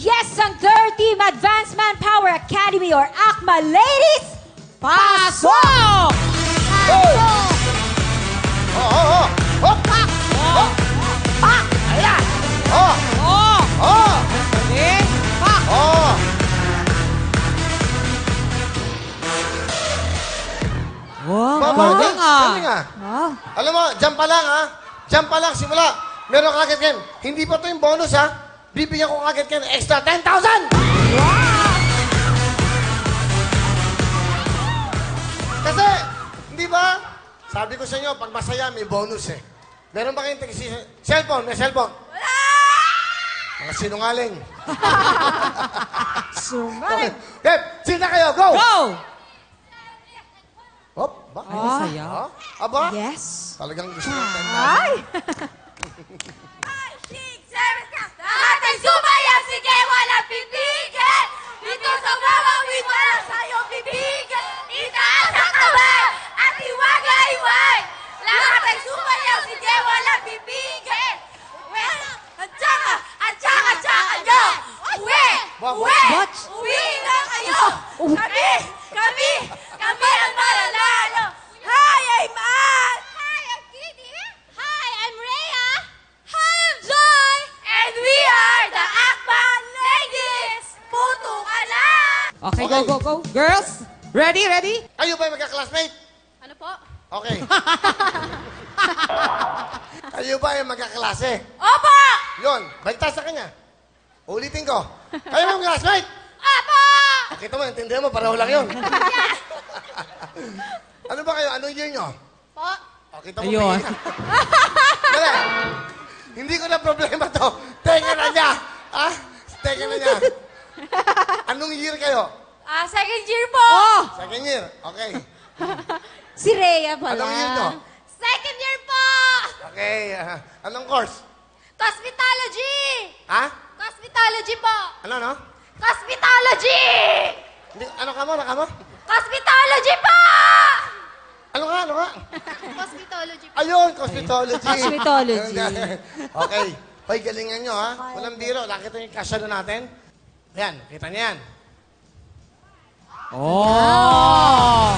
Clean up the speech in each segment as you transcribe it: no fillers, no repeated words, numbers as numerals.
Yes, ang third team, Advanced Manpower Academy or ACMA. Ladies, pasok! Pasok! Hop! Pak! Pak! Ayan! Oh! Oh! Eh, pak! Oh! Wow, Galing ah. Wow. Alam mo, dyan pa lang ha. Dyan pa lang, simula. Meron ka agad kayo. Hindi pa to yung bonus ha. Bibigyan ko agad kayo ng extra 10,000! Kasi, hindi ba? Sabi ko sa inyo, pag masaya, may bonus eh. Meron ba kayong cellphone? May cellphone? Wala! Mga sinungaling. Sumalit. Dep, sina kayo, go! Go! Hop, ba? Ay, saya. Ha? Aba? Yes. Talagang gusto ng 10,000. Ay! 5, 6, 7, lahat ay sumayaw, sige, walang pipigil. Dito sa mawawin, wala sa'yo pipigil. Itaas ang kamay at iwag-iwag. Lahat ay sumayaw, sige, walang pipigil. At saka nyo, uwi! What? Uwi na kayo! Kami ang malalalo! Hi, I'm Ann! Hi, I'm Kitty! Hi, I'm Rhea! Hi, I'm Joy! And we are the ACMA Ladies! Puto ka na! Okay, go. Girls, ready? Kayo ba yung magka-classmate? Ano po? Okay. Kayo ba yung magkaklase? Opo! Yun, balik sa kanya. Ulitin ko. Kayo ba yung classmate? Opo! Kita mo, intindihan mo, pareho lang yun. Ano ba kayo? Anong year nyo? Po? Kita mo, Ayun. tingin. Dali. Hindi ko na problema to. Teka na niya. Ha? Teka na niya. Anong year kayo? Second year po! Oh! Second year. Okay. Si Rhea pala. Anong year nyo? Second year po! Okay. Anong course? Cosmetology! Ha? Cosmetology po! Ano? Cosmetology! Hindi, ano ka mo? Cosmetology po! Ano ka? Cosmetology po. Ayun, cosmetology. Cosmetology. Okay. Hoy, galingan nyo, ha? Walang biro. Nakita niyo yung kasya natin? Ayan, kita niyo yan. Oh!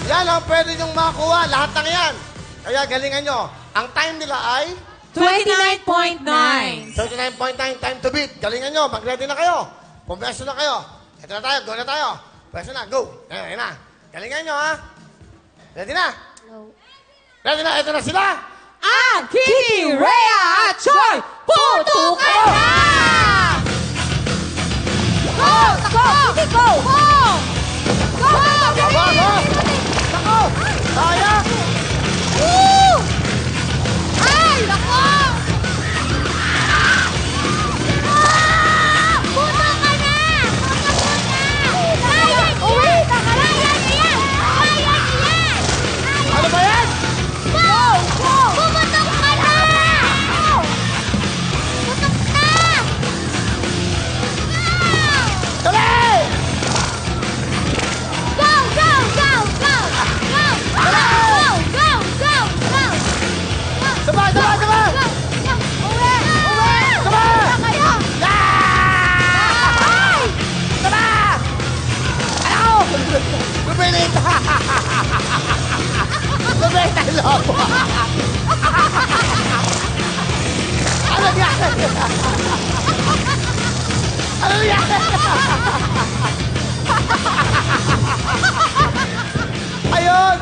Yan ang pwede nyong makuha. Lahat ng yan. Kaya galingan nyo. Ang time nila ay 29.9. 39.9 time to beat. Galingan nyo. Mag-ready na kayo. Pumpeso na kayo. Ito na tayo. Go na tayo. Pwesto na. Go. Ayan na. Galingan nyo, ha? Ready na? No. Ready na. Ito na sila. Ang Kitty, Rhea at Joy, puto ka na! Go! Kitty, go! Go! Go! Ako! Kaya! Woo! Ay, nako! Puto ka na! Uwi! Kaya niyan! Ano ba yan? Go! Pumutok ka na! Putok na! Dali! Go! Sabay! Uwi! Sabay! Na kayo! Tama! Ano? Lumilit! Lumilit ang loob! Ano yan? Ano yan? Ayun!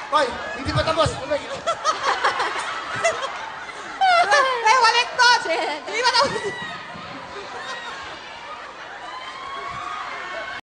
Hoy, hindi pa tapos. Rhea, walit to! Hindi ba tapos?